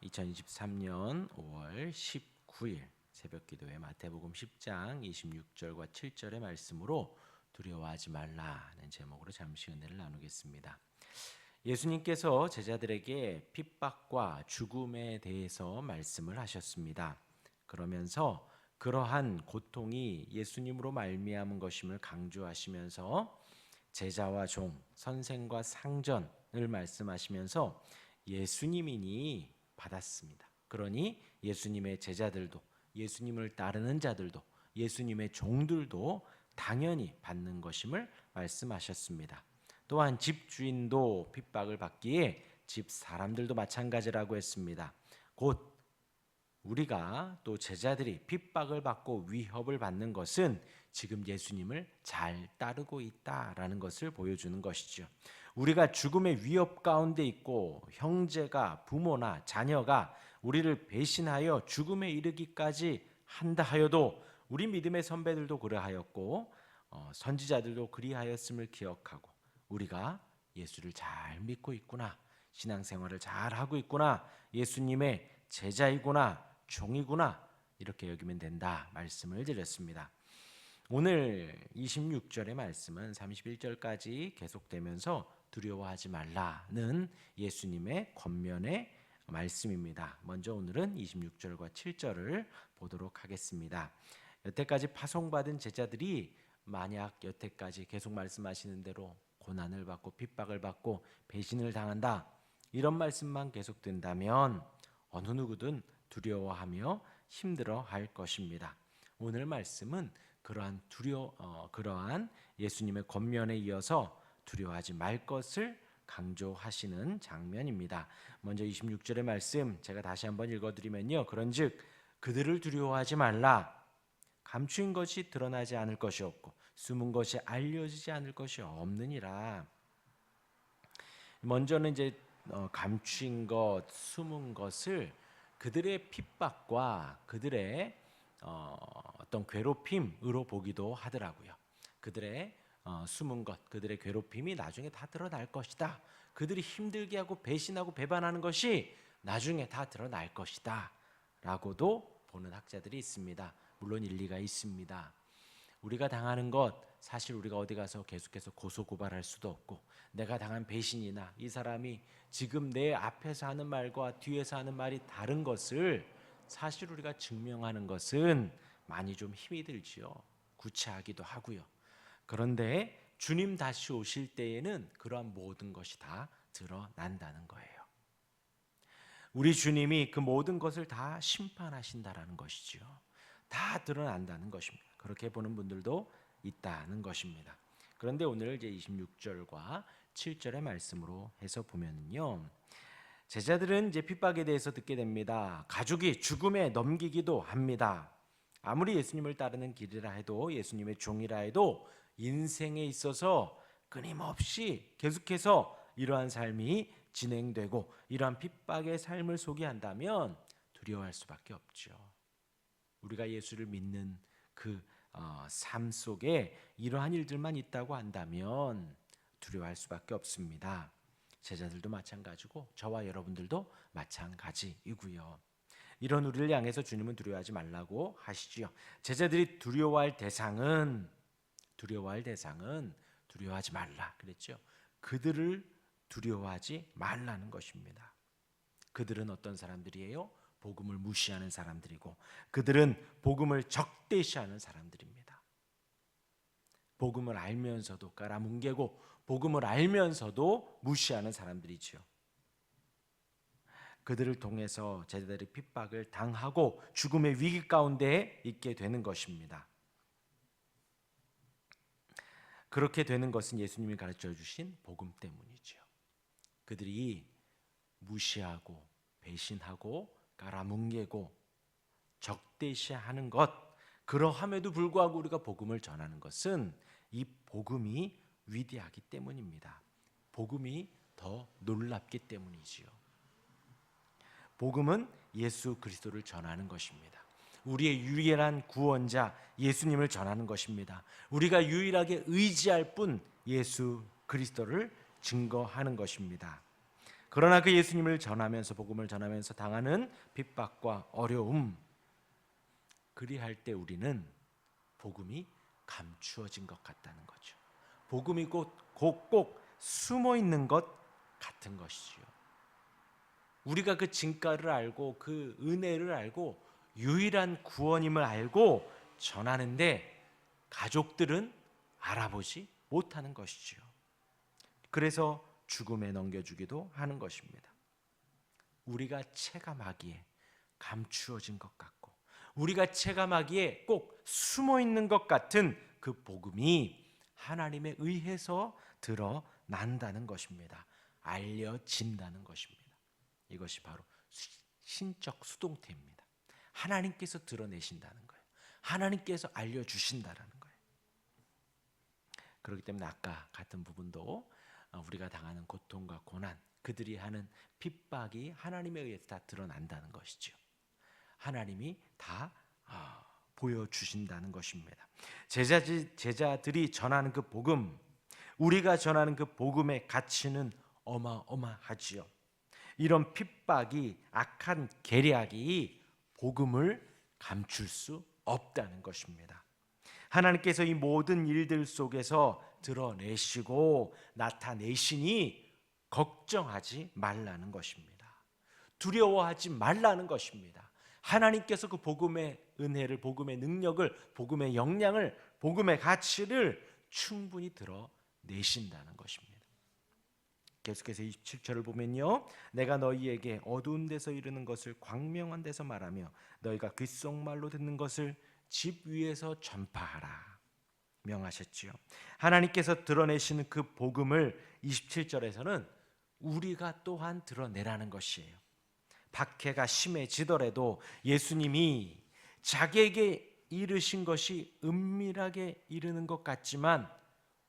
2023년 5월 19일 새벽기도회 마태복음 10장 26절과 7절의 말씀으로 두려워하지 말라는 제목으로 잠시 은혜를 나누겠습니다. 예수님께서 제자들에게 핍박과 죽음에 대해서 말씀을 하셨습니다. 그러면서 그러한 고통이 예수님으로 말미암은 것임을 강조하시면서 제자와 종, 선생과 상전을 말씀하시면서 예수님이니 받았습니다. 그러니 예수님의 제자들도, 예수님을 따르는 자들도, 예수님의 종들도 당연히 받는 것임을 말씀하셨습니다. 또한 집주인도 핍박을 받기에 집 사람들도 마찬가지라고 했습니다. 곧 우리가 또 제자들이 핍박을 받고 위협을 받는 것은 지금 예수님을 잘 따르고 있다라는 것을 보여주는 것이죠. 우리가 죽음의 위협 가운데 있고 형제가, 부모나 자녀가 우리를 배신하여 죽음에 이르기까지 한다 하여도 우리 믿음의 선배들도 그러하였고 선지자들도 그리하였음을 기억하고 우리가 예수를 잘 믿고 있구나, 신앙생활을 잘 하고 있구나, 예수님의 제자이구나, 종이구나, 이렇게 여기면 된다 말씀을 드렸습니다. 오늘 26절의 말씀은 31절까지 계속되면서 두려워하지 말라는 예수님의 권면의 말씀입니다. 먼저 오늘은 26절과 7절을 보도록 하겠습니다. 여태까지 파송받은 제자들이 만약 여태까지 계속 말씀하시는 대로 고난을 받고 핍박을 받고 배신을 당한다, 이런 말씀만 계속된다면 어느 누구든 두려워하며 힘들어할 것입니다. 오늘 말씀은 그러한 예수님의 권면에 이어서 두려워하지 말 것을 강조하시는 장면입니다. 먼저 26절의 말씀 제가 다시 한번 읽어드리면요, 그런즉 그들을 두려워하지 말라. 감추인 것이 드러나지 않을 것이 없고 숨은 것이 알려지지 않을 것이 없느니라. 먼저는 이제 감추인 것, 숨은 것을 그들의 핍박과 그들의 어떤 괴롭힘으로 보기도 하더라고요. 그들의 숨은 것, 그들의 괴롭힘이 나중에 다 드러날 것이다. 그들이 힘들게 하고 배신하고 배반하는 것이 나중에 다 드러날 것이다 라고도 보는 학자들이 있습니다. 물론 일리가 있습니다. 우리가 당하는 것, 사실 우리가 어디 가서 계속해서 고소고발할 수도 없고, 내가 당한 배신이나 이 사람이 지금 내 앞에서 하는 말과 뒤에서 하는 말이 다른 것을 사실 우리가 증명하는 것은 많이 좀 힘이 들지요. 구차하기도 하고요. 그런데 주님 다시 오실 때에는 그러한 모든 것이 다 드러난다는 거예요. 우리 주님이 그 모든 것을 다 심판하신다라는 것이죠. 다 드러난다는 것입니다. 그렇게 보는 분들도 있다는 것입니다. 그런데 오늘 이제 26절과 7절의 말씀으로 해서 보면요, 제자들은 이제 핍박에 대해서 듣게 됩니다. 가족이 죽음에 넘기기도 합니다. 아무리 예수님을 따르는 길이라 해도, 예수님의 종이라 해도 인생에 있어서 끊임없이 계속해서 이러한 삶이 진행되고 이러한 핍박의 삶을 소개한다면 두려워할 수밖에 없죠. 우리가 예수를 믿는 그 삶 속에 이러한 일들만 있다고 한다면 두려워할 수밖에 없습니다. 제자들도 마찬가지고 저와 여러분들도 마찬가지이고요. 이런 우리를 향해서 주님은 두려워하지 말라고 하시지요. 제자들이 두려워할 대상은 두려워하지 말라 그랬죠. 그들을 두려워하지 말라는 것입니다. 그들은 어떤 사람들이에요? 복음을 무시하는 사람들이고, 그들은 복음을 적대시하는 사람들입니다. 복음을 알면서도 깔아뭉개고 복음을 알면서도 무시하는 사람들이죠. 그들을 통해서 제자들이 핍박을 당하고 죽음의 위기 가운데 있게 되는 것입니다. 그렇게 되는 것은 예수님이 가르쳐 주신 복음 때문이죠. 그들이 무시하고 배신하고 깔아뭉개고 적대시하는 것, 그러함에도 불구하고 우리가 복음을 전하는 것은 이 복음이 위대하기 때문입니다. 복음이 더 놀랍기 때문이지요. 복음은 예수 그리스도를 전하는 것입니다. 우리의 유일한 구원자 예수님을 전하는 것입니다. 우리가 유일하게 의지할 분 예수 그리스도를 증거하는 것입니다. 그러나 그 예수님을 전하면서 복음을 전하면서 당하는 핍박과 어려움, 그리할 때 우리는 복음이 감추어진 것 같다는 거죠. 복음이 꼭 숨어 있는 것 같은 것이지요. 우리가 그 진가를 알고 그 은혜를 알고 유일한 구원임을 알고 전하는데 가족들은 알아보지 못하는 것이지요. 그래서 죽음에 넘겨주기도 하는 것입니다. 우리가 체감하기에 감추어진 것 같고 우리가 체감하기에 꼭 숨어 있는 것 같은 그 복음이 하나님에 의해서 드러난다는 것입니다. 알려진다는 것입니다. 이것이 바로 신적 수동태입니다. 하나님께서 드러내신다는 거예요. 하나님께서 알려주신다라는 거예요. 그렇기 때문에 아까 같은 부분도 우리가 당하는 고통과 고난, 그들이 하는 핍박이 하나님에 의해서 다 드러난다는 것이죠. 하나님이 다 보여주신다는 것입니다. 제자들이 전하는 그 복음, 우리가 전하는 그 복음의 가치는 어마어마하지요. 이런 핍박이, 악한 계략이 복음을 감출 수 없다는 것입니다. 하나님께서 이 모든 일들 속에서 드러내시고 나타내시니 걱정하지 말라는 것입니다. 두려워하지 말라는 것입니다. 하나님께서 그 복음의 은혜를, 복음의 능력을, 복음의 역량을, 복음의 가치를 충분히 드러내신다는 것입니다. 계속해서 27절을 보면요, 내가 너희에게 어두운 데서 이르는 것을 광명한 데서 말하며 너희가 귓속말로 듣는 것을 집 위에서 전파하라 명하셨지요. 하나님께서 드러내시는 그 복음을 27절에서는 우리가 또한 드러내라는 것이에요. 박해가 심해지더라도 예수님이 자기에게 이르신 것이 은밀하게 이르는 것 같지만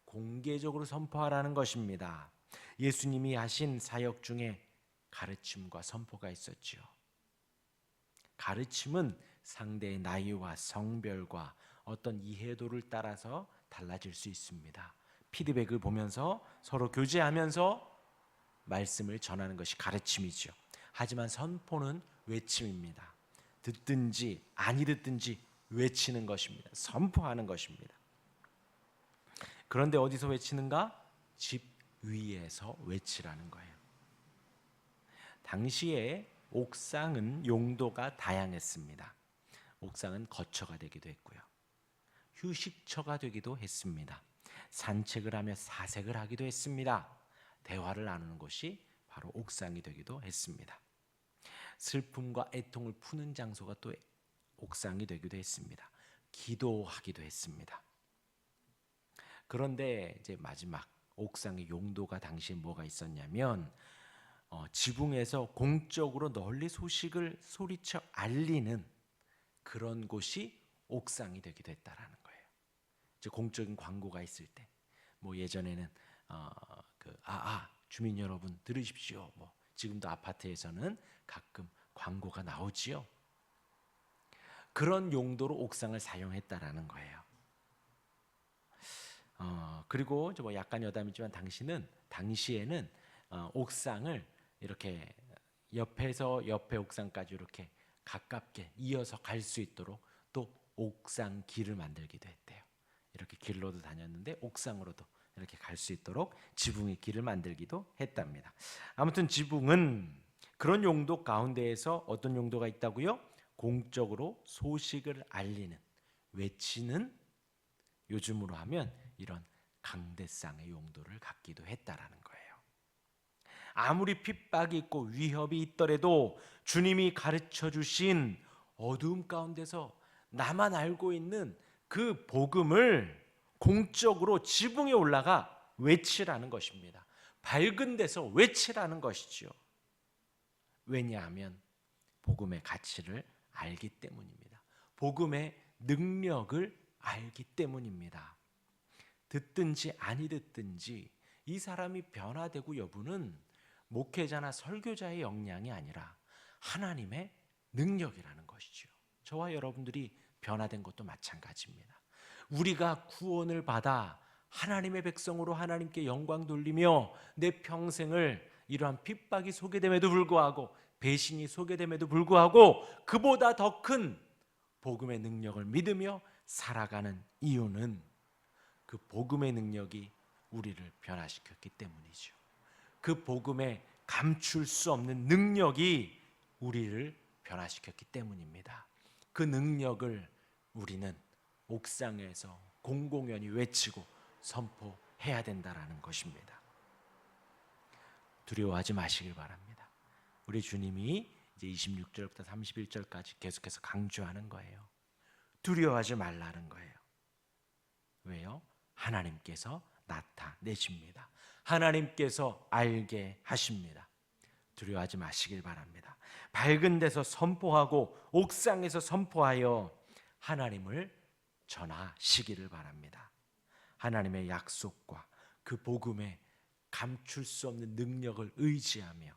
공개적으로 선포하라는 것입니다. 예수님이 하신 사역 중에 가르침과 선포가 있었지요. 가르침은 상대의 나이와 성별과 어떤 이해도를 따라서 달라질 수 있습니다. 피드백을 보면서 서로 교제하면서 말씀을 전하는 것이 가르침이죠. 하지만 선포는 외침입니다. 듣든지 아니 듣든지 외치는 것입니다. 선포하는 것입니다. 그런데 어디서 외치는가? 집 위에서 외치라는 거예요. 당시에 옥상은 용도가 다양했습니다. 옥상은 거처가 되기도 했고요. 휴식처가 되기도 했습니다. 산책을 하며 사색을 하기도 했습니다. 대화를 나누는 곳이 바로 옥상이 되기도 했습니다. 슬픔과 애통을 푸는 장소가 또 옥상이 되기도 했습니다. 기도하기도 했습니다. 그런데 이제 마지막 옥상의 용도가 당시에 뭐가 있었냐면 지붕에서 공적으로 널리 소식을 소리쳐 알리는 그런 곳이 옥상이 되기도 했다라는 거예요. 이제 공적인 광고가 있을 때, 뭐 예전에는 주민 여러분 들으십시오. 뭐 지금도 아파트에서는 가끔 광고가 나오지요. 그런 용도로 옥상을 사용했다라는 거예요. 그리고 뭐 약간 여담이지만 당시에는 옥상을 이렇게 옆에서 옆에 옥상까지 이렇게 가깝게 이어서 갈 수 있도록 또 옥상 길을 만들기도 했대요. 이렇게 길로도 다녔는데 옥상으로도 이렇게 갈 수 있도록 지붕의 길을 만들기도 했답니다. 아무튼 지붕은 그런 용도 가운데에서 어떤 용도가 있다고요? 공적으로 소식을 알리는, 외치는, 요즘으로 하면 이런 강대상의 용도를 갖기도 했다라는 거예요. 아무리 핍박이 있고 위협이 있더라도 주님이 가르쳐 주신 어두움 가운데서 나만 알고 있는 그 복음을 공적으로 지붕에 올라가 외치라는 것입니다. 밝은 데서 외치라는 것이죠. 왜냐하면 복음의 가치를 알기 때문입니다. 복음의 능력을 알기 때문입니다. 듣든지 아니 듣든지 이 사람이 변화되고 여부는 목회자나 설교자의 역량이 아니라 하나님의 능력이라는 것이죠. 저와 여러분들이 변화된 것도 마찬가지입니다. 우리가 구원을 받아 하나님의 백성으로 하나님께 영광 돌리며 내 평생을 이러한 핍박이 소개됨에도 불구하고, 배신이 소개됨에도 불구하고 그보다 더 큰 복음의 능력을 믿으며 살아가는 이유는 그 복음의 능력이 우리를 변화시켰기 때문이죠. 그 복음에 감출 수 없는 능력이 우리를 변화시켰기 때문입니다. 그 능력을 우리는 옥상에서 공공연히 외치고 선포해야 된다라는 것입니다. 두려워하지 마시길 바랍니다. 우리 주님이 이제 26절부터 31절까지 계속해서 강조하는 거예요. 두려워하지 말라는 거예요. 왜요? 하나님께서 나타내십니다. 하나님께서 알게 하십니다. 두려워하지 마시길 바랍니다. 밝은 데서 선포하고 옥상에서 선포하여 하나님을 전하시기를 바랍니다. 하나님의 약속과 그 복음에 감출 수 없는 능력을 의지하며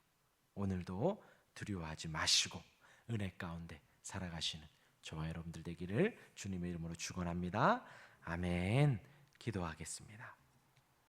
오늘도 두려워하지 마시고 은혜 가운데 살아가시는 저와 여러분들 되기를 주님의 이름으로 축원합니다. 아멘. 기도하겠습니다.